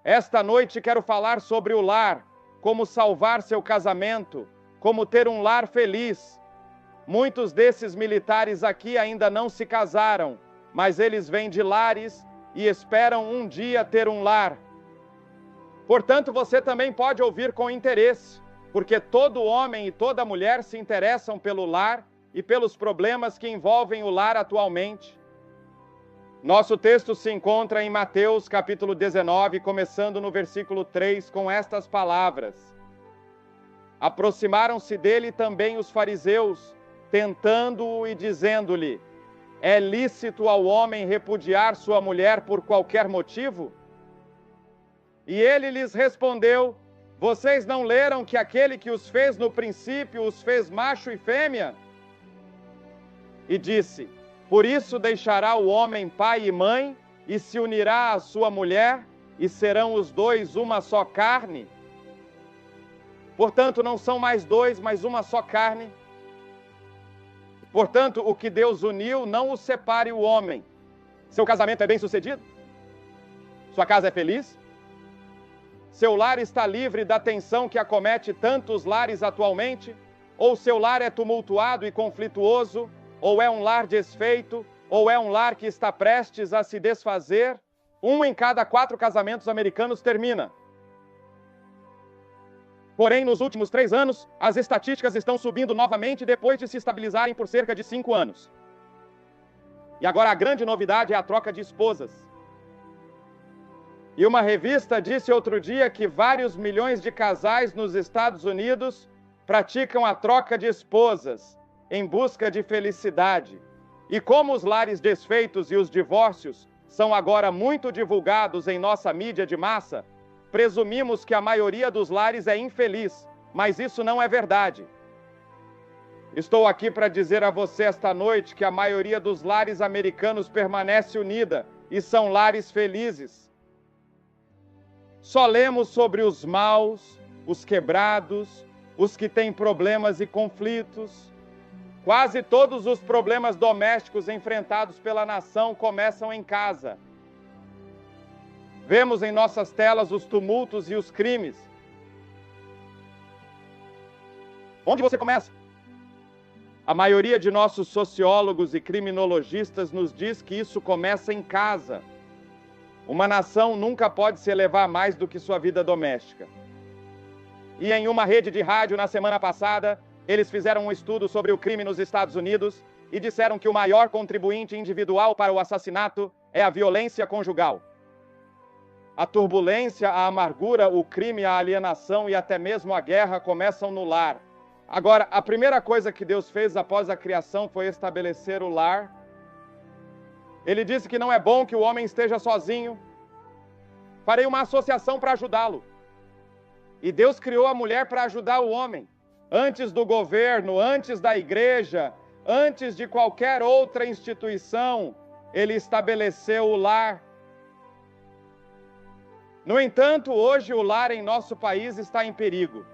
Esta noite quero falar sobre o lar, como salvar seu casamento, como ter um lar feliz. Muitos desses militares aqui ainda não se casaram, mas eles vêm de lares e esperam um dia ter um lar. Portanto, você também pode ouvir com interesse, porque todo homem e toda mulher se interessam pelo lar e pelos problemas que envolvem o lar atualmente. Nosso texto se encontra em Mateus capítulo 19, começando no versículo 3, com estas palavras. Aproximaram-se dele também os fariseus, tentando-o e dizendo-lhe: é lícito ao homem repudiar sua mulher por qualquer motivo? E ele lhes respondeu: vocês não leram que aquele que os fez no princípio os fez macho e fêmea? E disse: por isso deixará o homem pai e mãe, e se unirá à sua mulher, e serão os dois uma só carne. Portanto, não são mais dois, mas uma só carne. Portanto, o que Deus uniu, não o separe o homem. Seu casamento é bem-sucedido? Sua casa é feliz? Seu lar está livre da tensão que acomete tantos lares atualmente? Ou seu lar é tumultuado e conflituoso? Ou é um lar desfeito? Ou é um lar que está prestes a se desfazer? 1 em cada 4 casamentos americanos termina. Porém, nos últimos 3 anos, as estatísticas estão subindo novamente depois de se estabilizarem por cerca de 5 anos. E agora a grande novidade é a troca de esposas. E uma revista disse outro dia que vários milhões de casais nos Estados Unidos praticam a troca de esposas em busca de felicidade. E como os lares desfeitos e os divórcios são agora muito divulgados em nossa mídia de massa, presumimos que a maioria dos lares é infeliz, mas isso não é verdade. Estou aqui para dizer a você esta noite que a maioria dos lares americanos permanece unida e são lares felizes. Só lemos sobre os maus, os quebrados, os que têm problemas e conflitos. Quase todos os problemas domésticos enfrentados pela nação começam em casa. Vemos em nossas telas os tumultos e os crimes. Onde você começa? A maioria de nossos sociólogos e criminologistas nos diz que isso começa em casa. Uma nação nunca pode se elevar mais do que sua vida doméstica. E em uma rede de rádio na semana passada, eles fizeram um estudo sobre o crime nos Estados Unidos e disseram que o maior contribuinte individual para o assassinato é a violência conjugal. A turbulência, a amargura, o crime, a alienação e até mesmo a guerra começam no lar. Agora, a primeira coisa que Deus fez após a criação foi estabelecer o lar. Ele disse que não é bom que o homem esteja sozinho. Farei uma associação para ajudá-lo. E Deus criou a mulher para ajudar o homem. Antes do governo, antes da igreja, antes de qualquer outra instituição, ele estabeleceu o lar. No entanto, hoje o lar em nosso país está em perigo.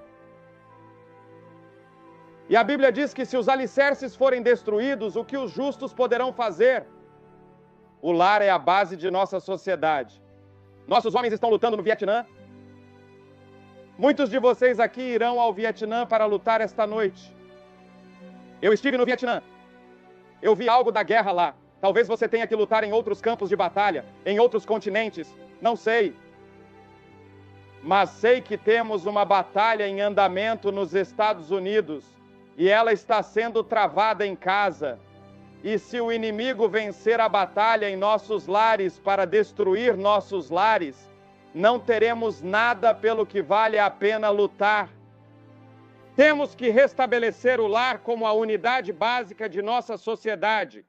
E a Bíblia diz que se os alicerces forem destruídos, o que os justos poderão fazer? O lar é a base de nossa sociedade. Nossos homens estão lutando no Vietnã. Muitos de vocês aqui irão ao Vietnã para lutar esta noite. Eu estive no Vietnã. Eu vi algo da guerra lá. Talvez você tenha que lutar em outros campos de batalha, em outros continentes. Não sei. Mas sei que temos uma batalha em andamento nos Estados Unidos e ela está sendo travada em casa. E se o inimigo vencer a batalha em nossos lares para destruir nossos lares, não teremos nada pelo que vale a pena lutar. Temos que restabelecer o lar como a unidade básica de nossa sociedade.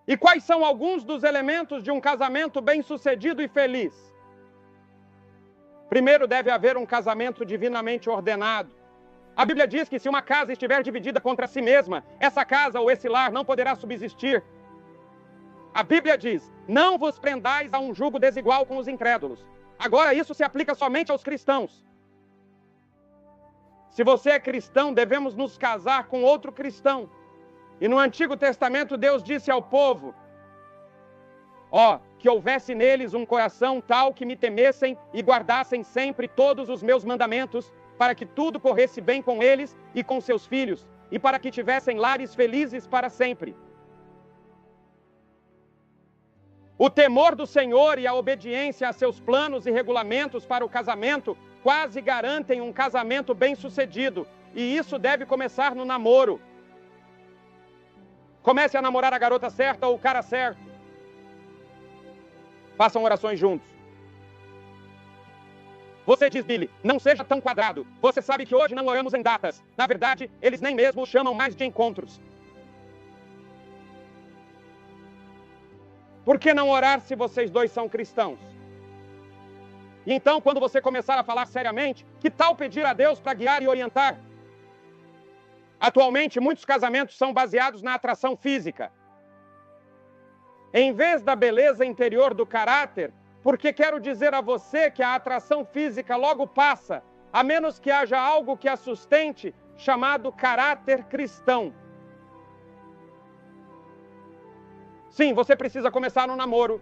E quais são alguns dos elementos de um casamento bem-sucedido e feliz? Primeiro, deve haver um casamento divinamente ordenado. A Bíblia diz que se uma casa estiver dividida contra si mesma, essa casa ou esse lar não poderá subsistir. A Bíblia diz: não vos prendais a um jugo desigual com os incrédulos. Agora, isso se aplica somente aos cristãos. Se você é cristão, devemos nos casar com outro cristão. E no Antigo Testamento, Deus disse ao povo, que houvesse neles um coração tal que me temessem e guardassem sempre todos os meus mandamentos, para que tudo corresse bem com eles e com seus filhos, e para que tivessem lares felizes para sempre. O temor do Senhor e a obediência a seus planos e regulamentos para o casamento quase garantem um casamento bem-sucedido, e isso deve começar no namoro. Comece a namorar a garota certa ou o cara certo. Façam orações juntos. Você diz, Billy, não seja tão quadrado. Você sabe que hoje não oramos em datas. Na verdade, eles nem mesmo chamam mais de encontros. Por que não orar se vocês dois são cristãos? E então, quando você começar a falar seriamente, que tal pedir a Deus para guiar e orientar? Atualmente, muitos casamentos são baseados na atração física. Em vez da beleza interior do caráter, porque quero dizer a você que a atração física logo passa, a menos que haja algo que a sustente, chamado caráter cristão. Sim, você precisa começar no namoro.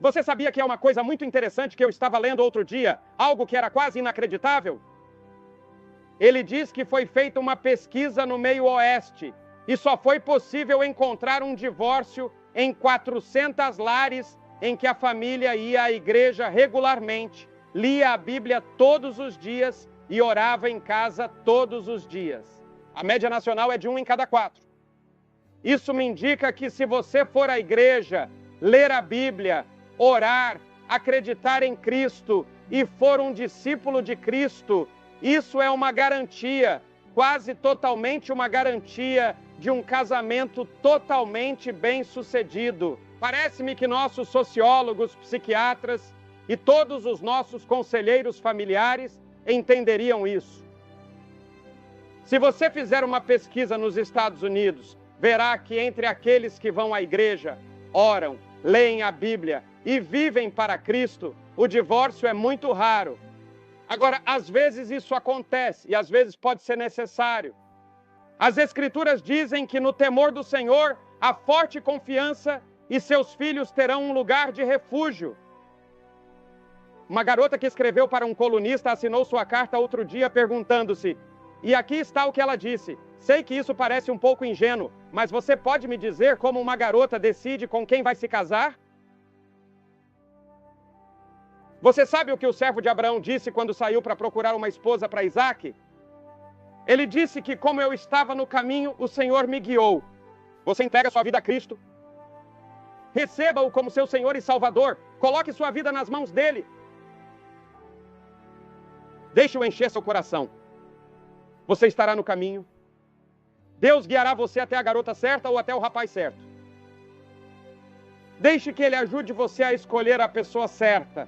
Você sabia que é uma coisa muito interessante que eu estava lendo outro dia, algo que era quase inacreditável? Ele diz que foi feita uma pesquisa no meio oeste e só foi possível encontrar um divórcio em 400 lares em que a família ia à igreja regularmente, lia a Bíblia todos os dias e orava em casa todos os dias. A média nacional é de 1 em cada 4. Isso me indica que se você for à igreja, ler a Bíblia, orar, acreditar em Cristo e for um discípulo de Cristo, isso é uma garantia, quase totalmente uma garantia de um casamento totalmente bem-sucedido. Parece-me que nossos sociólogos, psiquiatras e todos os nossos conselheiros familiares entenderiam isso. Se você fizer uma pesquisa nos Estados Unidos, verá que entre aqueles que vão à igreja, oram, leem a Bíblia e vivem para Cristo, o divórcio é muito raro. Agora, às vezes isso acontece e às vezes pode ser necessário. As Escrituras dizem que no temor do Senhor há forte confiança e seus filhos terão um lugar de refúgio. Uma garota que escreveu para um colunista assinou sua carta outro dia perguntando-se, e aqui está o que ela disse, sei que isso parece um pouco ingênuo, mas você pode me dizer como uma garota decide com quem vai se casar? Você sabe o que o servo de Abraão disse quando saiu para procurar uma esposa para Isaque? Ele disse que como eu estava no caminho, o Senhor me guiou. Você entrega sua vida a Cristo? Receba-o como seu Senhor e Salvador. Coloque sua vida nas mãos dele. Deixe-o encher seu coração. Você estará no caminho. Deus guiará você até a garota certa ou até o rapaz certo. Deixe que ele ajude você a escolher a pessoa certa.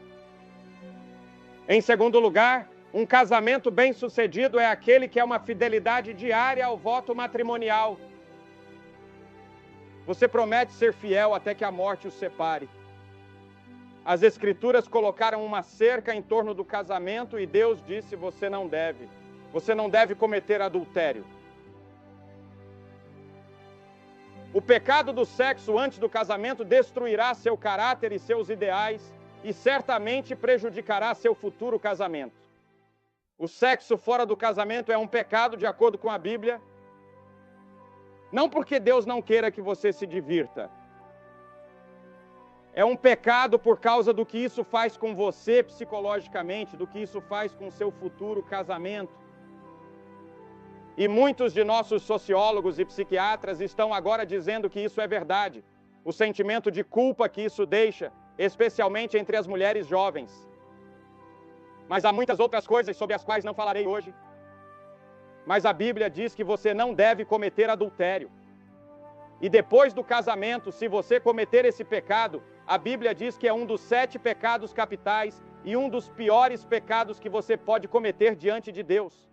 Em segundo lugar, um casamento bem-sucedido é aquele que é uma fidelidade diária ao voto matrimonial. Você promete ser fiel até que a morte os separe. As Escrituras colocaram uma cerca em torno do casamento e Deus disse, você não deve. Você não deve cometer adultério. O pecado do sexo antes do casamento destruirá seu caráter e seus ideais e certamente prejudicará seu futuro casamento. O sexo fora do casamento é um pecado de acordo com a Bíblia. Não porque Deus não queira que você se divirta. É um pecado por causa do que isso faz com você psicologicamente, do que isso faz com o seu futuro casamento. E muitos de nossos sociólogos e psiquiatras estão agora dizendo que isso é verdade. O sentimento de culpa que isso deixa, especialmente entre as mulheres jovens. Mas há muitas outras coisas sobre as quais não falarei hoje. Mas a Bíblia diz que você não deve cometer adultério. E depois do casamento, se você cometer esse pecado, a Bíblia diz que é um dos 7 pecados capitais e um dos piores pecados que você pode cometer diante de Deus.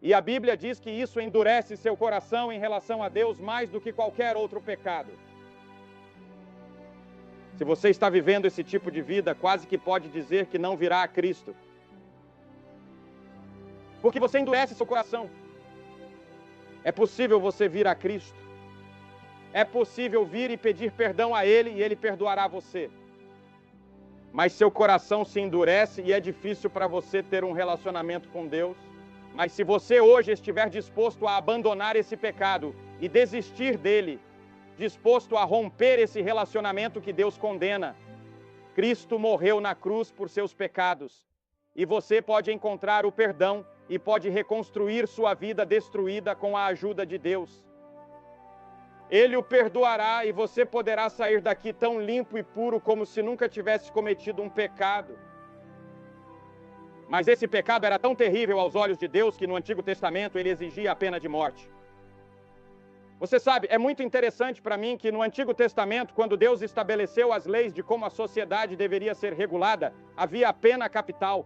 E a Bíblia diz que isso endurece seu coração em relação a Deus mais do que qualquer outro pecado. Se você está vivendo esse tipo de vida, quase que pode dizer que não virá a Cristo. Porque você endurece seu coração. É possível você vir a Cristo. é possível vir e pedir perdão a Ele e Ele perdoará você. Mas seu coração se endurece e é difícil para você ter um relacionamento com Deus. Mas se você hoje estiver disposto a abandonar esse pecado e desistir dele, disposto a romper esse relacionamento que Deus condena, Cristo morreu na cruz por seus pecados. E você pode encontrar o perdão e pode reconstruir sua vida destruída com a ajuda de Deus. Ele o perdoará e você poderá sair daqui tão limpo e puro como se nunca tivesse cometido um pecado. Mas esse pecado era tão terrível aos olhos de Deus que no Antigo Testamento ele exigia a pena de morte. Você sabe, é muito interessante para mim que no Antigo Testamento, quando Deus estabeleceu as leis de como a sociedade deveria ser regulada, havia a pena capital.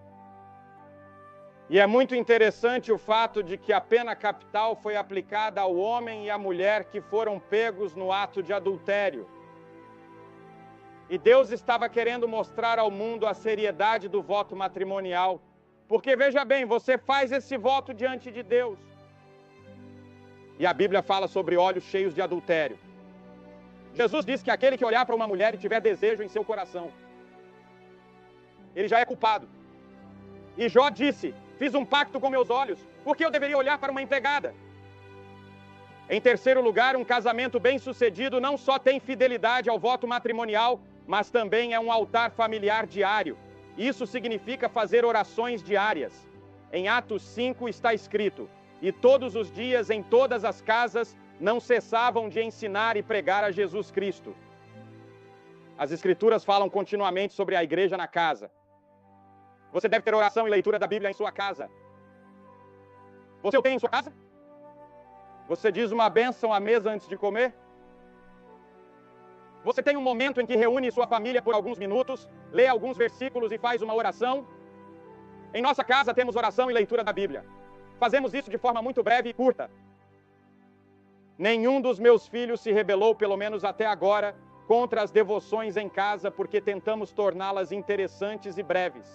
E é muito interessante o fato de que a pena capital foi aplicada ao homem e à mulher que foram pegos no ato de adultério. E Deus estava querendo mostrar ao mundo a seriedade do voto matrimonial. Porque veja bem, você faz esse voto diante de Deus. E a Bíblia fala sobre olhos cheios de adultério. Jesus diz que aquele que olhar para uma mulher e tiver desejo em seu coração, ele já é culpado. E Jó disse: fiz um pacto com meus olhos, por que eu deveria olhar para uma empregada? Em terceiro lugar, um casamento bem-sucedido não só tem fidelidade ao voto matrimonial, mas também é um altar familiar diário. Isso significa fazer orações diárias. Em Atos 5 está escrito: e todos os dias, em todas as casas, não cessavam de ensinar e pregar a Jesus Cristo. As Escrituras falam continuamente sobre a igreja na casa. Você deve ter oração e leitura da Bíblia em sua casa. Você o tem em sua casa? Você diz uma bênção à mesa antes de comer? Você tem um momento em que reúne sua família por alguns minutos, lê alguns versículos e faz uma oração? Em nossa casa temos oração e leitura da Bíblia. Fazemos isso de forma muito breve e curta. Nenhum dos meus filhos se rebelou, pelo menos até agora, contra as devoções em casa, porque tentamos torná-las interessantes e breves.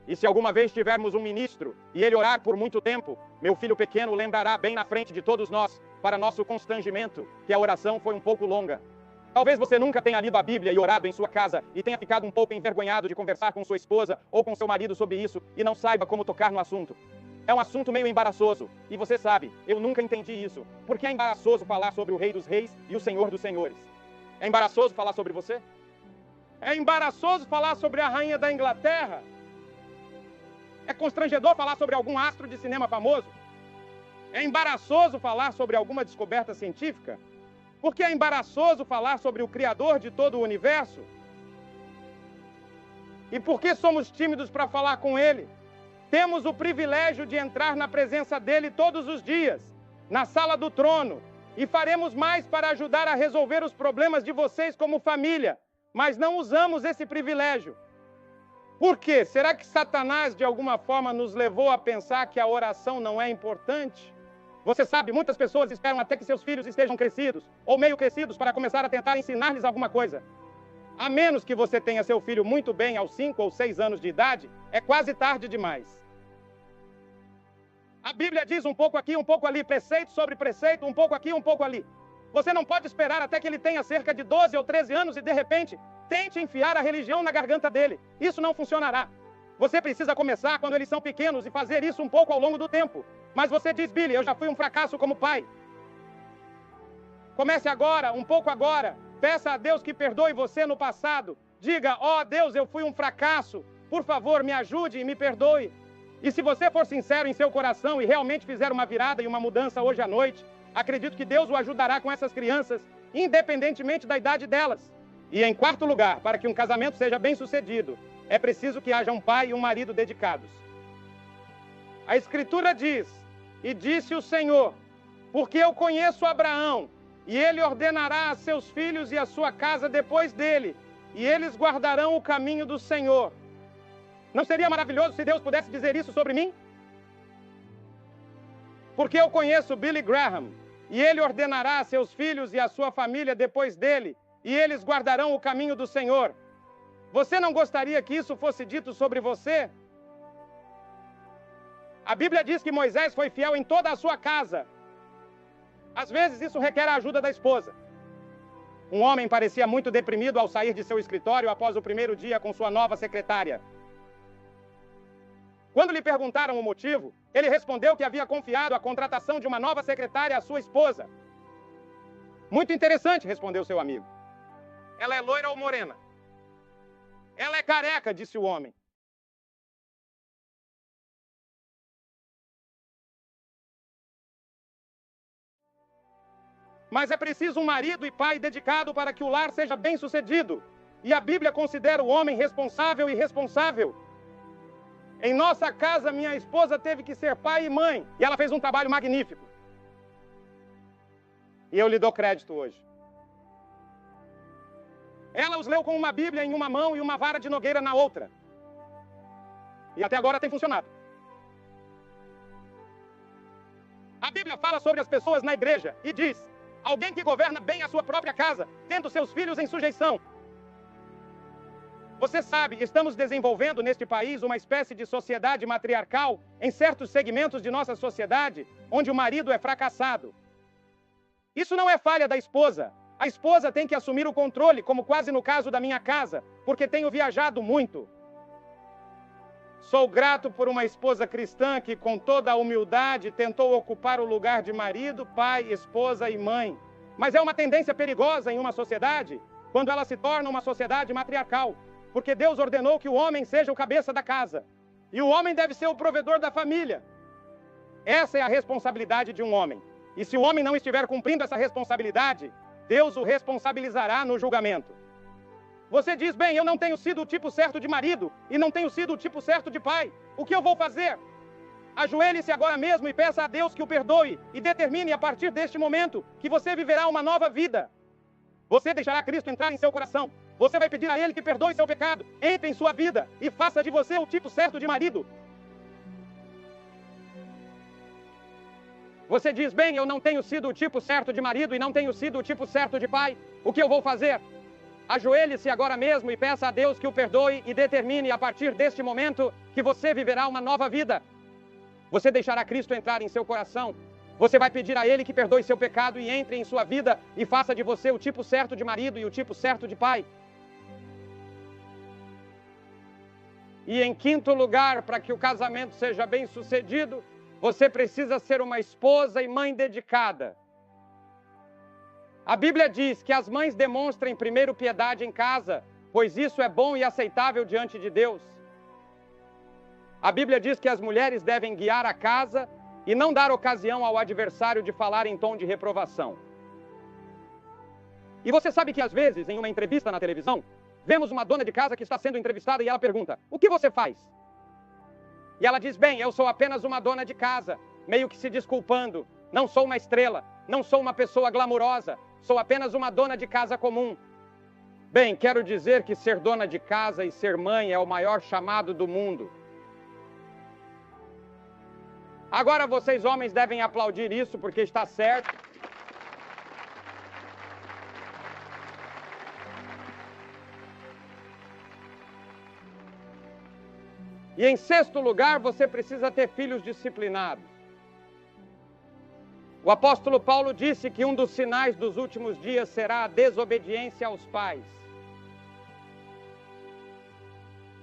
E se alguma vez tivermos um ministro e ele orar por muito tempo, meu filho pequeno lembrará bem na frente de todos nós, para nosso constrangimento, que a oração foi um pouco longa. Talvez você nunca tenha lido a Bíblia e orado em sua casa e tenha ficado um pouco envergonhado de conversar com sua esposa ou com seu marido sobre isso e não saiba como tocar no assunto. É um assunto meio embaraçoso. E você sabe, eu nunca entendi isso. Por que é embaraçoso falar sobre o Rei dos Reis e o Senhor dos Senhores? É embaraçoso falar sobre você? É embaraçoso falar sobre a Rainha da Inglaterra? É constrangedor falar sobre algum astro de cinema famoso? É embaraçoso falar sobre alguma descoberta científica? Por que é embaraçoso falar sobre o Criador de todo o universo? E por que somos tímidos para falar com Ele? Temos o privilégio de entrar na presença dEle todos os dias, na sala do trono, e faremos mais para ajudar a resolver os problemas de vocês como família, mas não usamos esse privilégio. Por quê? Será que Satanás, de alguma forma, nos levou a pensar que a oração não é importante? Você sabe, muitas pessoas esperam até que seus filhos estejam crescidos, ou meio crescidos, para começar a tentar ensinar-lhes alguma coisa. A menos que você tenha seu filho muito bem aos 5 ou 6 anos de idade, é quase tarde demais. A Bíblia diz um pouco aqui, um pouco ali, preceito sobre preceito, um pouco aqui, um pouco ali. Você não pode esperar até que ele tenha cerca de 12 ou 13 anos e, de repente, tente enfiar a religião na garganta dele. Isso não funcionará. Você precisa começar quando eles são pequenos e fazer isso um pouco ao longo do tempo. Mas você diz: Billy, eu já fui um fracasso como pai. Comece agora, um pouco agora. Peça a Deus que perdoe você no passado. Diga: ó Deus, eu fui um fracasso. Por favor, me ajude e me perdoe. E se você for sincero em seu coração e realmente fizer uma virada e uma mudança hoje à noite, acredito que Deus o ajudará com essas crianças, independentemente da idade delas. E em quarto lugar, para que um casamento seja bem-sucedido, é preciso que haja um pai e um marido dedicados. A Escritura diz: e disse o Senhor, porque eu conheço Abraão, e ele ordenará a seus filhos e a sua casa depois dele, e eles guardarão o caminho do Senhor. Não seria maravilhoso se Deus pudesse dizer isso sobre mim? Porque eu conheço Billy Graham, e ele ordenará a seus filhos e a sua família depois dele, e eles guardarão o caminho do Senhor. Você não gostaria que isso fosse dito sobre você? A Bíblia diz que Moisés foi fiel em toda a sua casa. Às vezes isso requer a ajuda da esposa. Um homem parecia muito deprimido ao sair de seu escritório após o primeiro dia com sua nova secretária. Quando lhe perguntaram o motivo, ele respondeu que havia confiado a contratação de uma nova secretária à sua esposa. Muito interessante, respondeu seu amigo. Ela é loira ou morena? Ela é careca, disse o homem. Mas é preciso um marido e pai dedicado para que o lar seja bem-sucedido. E a Bíblia considera o homem responsável e responsável. Em nossa casa, minha esposa teve que ser pai e mãe. E ela fez um trabalho magnífico. E eu lhe dou crédito hoje. Ela os leu com uma Bíblia em uma mão e uma vara de nogueira na outra. E até agora tem funcionado. A Bíblia fala sobre as pessoas na igreja e diz: alguém que governa bem a sua própria casa, tendo seus filhos em sujeição. Você sabe, estamos desenvolvendo neste país uma espécie de sociedade matriarcal em certos segmentos de nossa sociedade, onde o marido é fracassado. Isso não é falha da esposa. A esposa tem que assumir o controle, como quase no caso da minha casa, porque tenho viajado muito. Sou grato por uma esposa cristã que, com toda a humildade, tentou ocupar o lugar de marido, pai, esposa e mãe. Mas é uma tendência perigosa em uma sociedade, quando ela se torna uma sociedade matriarcal. Porque Deus ordenou que o homem seja o cabeça da casa. E o homem deve ser o provedor da família. Essa é a responsabilidade de um homem. E se o homem não estiver cumprindo essa responsabilidade, Deus o responsabilizará no julgamento. Você diz: bem, eu não tenho sido o tipo certo de marido e não tenho sido o tipo certo de pai. O que eu vou fazer? Ajoelhe-se agora mesmo e peça a Deus que o perdoe e determine a partir deste momento que você viverá uma nova vida. Você deixará Cristo entrar em seu coração. Você vai pedir a Ele que perdoe seu pecado, entre em sua vida e faça de você o tipo certo de marido. Você diz: bem, eu não tenho sido o tipo certo de marido e não tenho sido o tipo certo de pai. O que eu vou fazer? Ajoelhe-se agora mesmo e peça a Deus que o perdoe e determine a partir deste momento que você viverá uma nova vida. Você deixará Cristo entrar em seu coração. Você vai pedir a Ele que perdoe seu pecado e entre em sua vida e faça de você o tipo certo de marido e o tipo certo de pai. E em quinto lugar, para que o casamento seja bem sucedido, você precisa ser uma esposa e mãe dedicada. A Bíblia diz que as mães demonstrem primeiro piedade em casa, pois isso é bom e aceitável diante de Deus. A Bíblia diz que as mulheres devem guiar a casa e não dar ocasião ao adversário de falar em tom de reprovação. E você sabe que às vezes, em uma entrevista na televisão, vemos uma dona de casa que está sendo entrevistada e ela pergunta: o que você faz? E ela diz: bem, eu sou apenas uma dona de casa, meio que se desculpando. Não sou uma estrela, não sou uma pessoa glamurosa, sou apenas uma dona de casa comum. Bem, quero dizer que ser dona de casa e ser mãe é o maior chamado do mundo. Agora vocês homens devem aplaudir isso porque está certo. E em sexto lugar, você precisa ter filhos disciplinados. O apóstolo Paulo disse que um dos sinais dos últimos dias será a desobediência aos pais.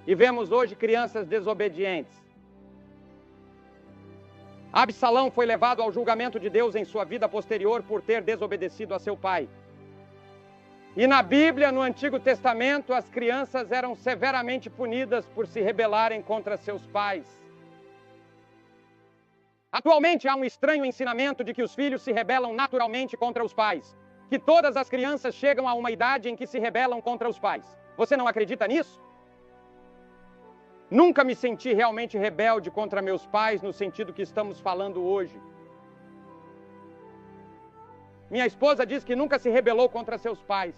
E vemos hoje crianças desobedientes. Absalão foi levado ao julgamento de Deus em sua vida posterior por ter desobedecido a seu pai. E na Bíblia, no Antigo Testamento, as crianças eram severamente punidas por se rebelarem contra seus pais. Atualmente há um estranho ensinamento de que os filhos se rebelam naturalmente contra os pais, que todas as crianças chegam a uma idade em que se rebelam contra os pais. Você não acredita nisso? Nunca me senti realmente rebelde contra meus pais no sentido que estamos falando hoje. Minha esposa diz que nunca se rebelou contra seus pais.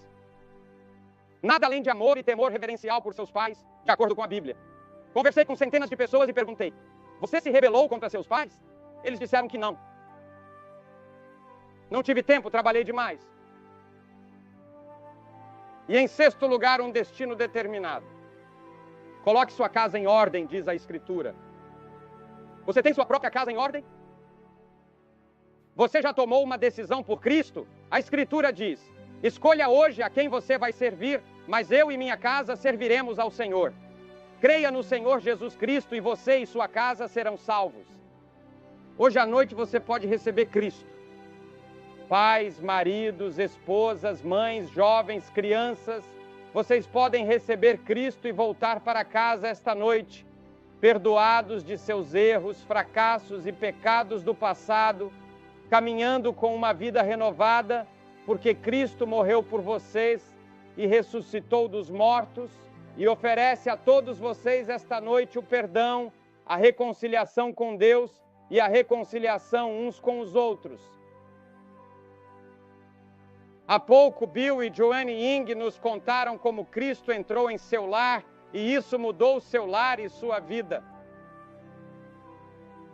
Nada além de amor e temor reverencial por seus pais, de acordo com a Bíblia. Conversei com centenas de pessoas e perguntei: você se rebelou contra seus pais? Eles disseram que não. Não tive tempo, trabalhei demais. E em sexto lugar, um destino determinado. Coloque sua casa em ordem, diz a Escritura. Você tem sua própria casa em ordem? Você já tomou uma decisão por Cristo? A Escritura diz: escolha hoje a quem você vai servir, mas eu e minha casa serviremos ao Senhor. Creia no Senhor Jesus Cristo e você e sua casa serão salvos. Hoje à noite você pode receber Cristo. Pais, maridos, esposas, mães, jovens, crianças, vocês podem receber Cristo e voltar para casa esta noite, perdoados de seus erros, fracassos e pecados do passado, caminhando com uma vida renovada, porque Cristo morreu por vocês e ressuscitou dos mortos e oferece a todos vocês esta noite o perdão, a reconciliação com Deus e a reconciliação uns com os outros. Há pouco, Bill e Joanne Ying nos contaram como Cristo entrou em seu lar e isso mudou seu lar e sua vida.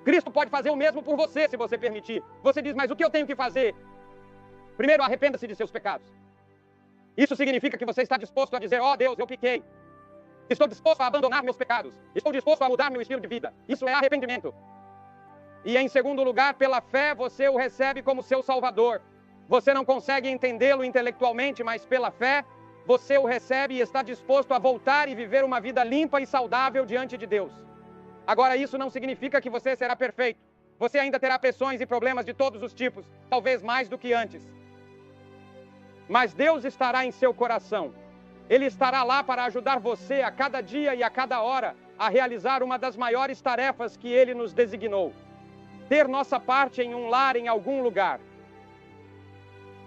Cristo pode fazer o mesmo por você, se você permitir. Você diz, mas o que eu tenho que fazer? Primeiro, arrependa-se de seus pecados. Isso significa que você está disposto a dizer, ó Deus, eu pequei. Estou disposto a abandonar meus pecados. Estou disposto a mudar meu estilo de vida. Isso é arrependimento. E em segundo lugar, pela fé, você o recebe como seu Salvador. Você não consegue entendê-lo intelectualmente, mas pela fé, você o recebe e está disposto a voltar e viver uma vida limpa e saudável diante de Deus. Agora, isso não significa que você será perfeito. Você ainda terá pressões e problemas de todos os tipos, talvez mais do que antes. Mas Deus estará em seu coração. Ele estará lá para ajudar você a cada dia e a cada hora a realizar uma das maiores tarefas que Ele nos designou. Ter nossa parte em um lar em algum lugar.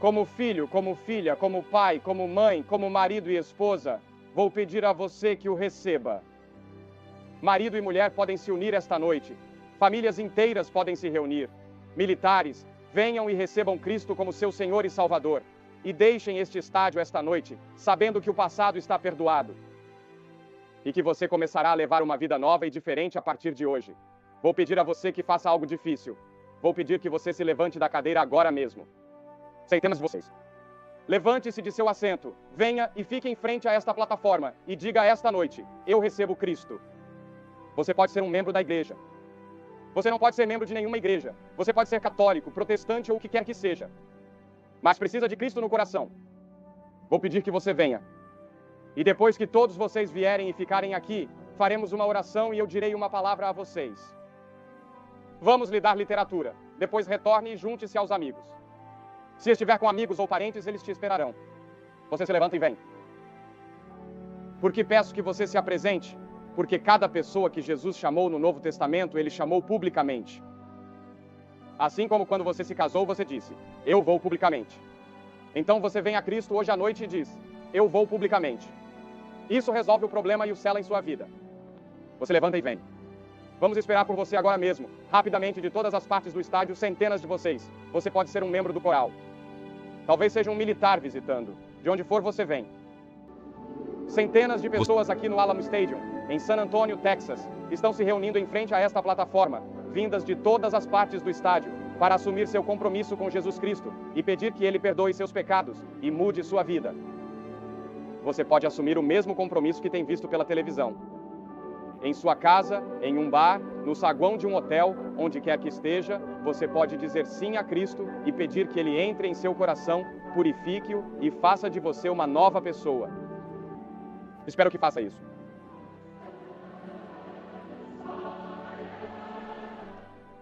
Como filho, como filha, como pai, como mãe, como marido e esposa, vou pedir a você que o receba. Marido e mulher podem se unir esta noite. Famílias inteiras podem se reunir. Militares, venham e recebam Cristo como seu Senhor e Salvador. E deixem este estádio esta noite, sabendo que o passado está perdoado. E que você começará a levar uma vida nova e diferente a partir de hoje. Vou pedir a você que faça algo difícil. Vou pedir que você se levante da cadeira agora mesmo. Centenas de vocês. Levante-se de seu assento, venha e fique em frente a esta plataforma e diga esta noite, eu recebo Cristo. Você pode ser um membro da igreja. Você não pode ser membro de nenhuma igreja. Você pode ser católico, protestante ou o que quer que seja. Mas precisa de Cristo no coração. Vou pedir que você venha. E depois que todos vocês vierem e ficarem aqui, faremos uma oração e eu direi uma palavra a vocês. Vamos lhe dar literatura. Depois retorne e junte-se aos amigos. Se estiver com amigos ou parentes, eles te esperarão. Você se levanta e vem. Porque peço que você se apresente, porque cada pessoa que Jesus chamou no Novo Testamento, Ele chamou publicamente. Assim como quando você se casou, você disse, eu vou publicamente. Então você vem a Cristo hoje à noite e diz, eu vou publicamente. Isso resolve o problema e o sela em sua vida. Você levanta e vem. Vamos esperar por você agora mesmo. Rapidamente, de todas as partes do estádio, centenas de vocês. Você pode ser um membro do coral. Talvez seja um militar visitando. De onde for, você vem. Centenas de pessoas aqui no Alamo Stadium, em San Antonio, Texas, estão se reunindo em frente a esta plataforma, vindas de todas as partes do estádio, para assumir seu compromisso com Jesus Cristo e pedir que Ele perdoe seus pecados e mude sua vida. Você pode assumir o mesmo compromisso que tem visto pela televisão. Em sua casa, em um bar, no saguão de um hotel, onde quer que esteja, você pode dizer sim a Cristo e pedir que Ele entre em seu coração, purifique-o e faça de você uma nova pessoa. Espero que faça isso.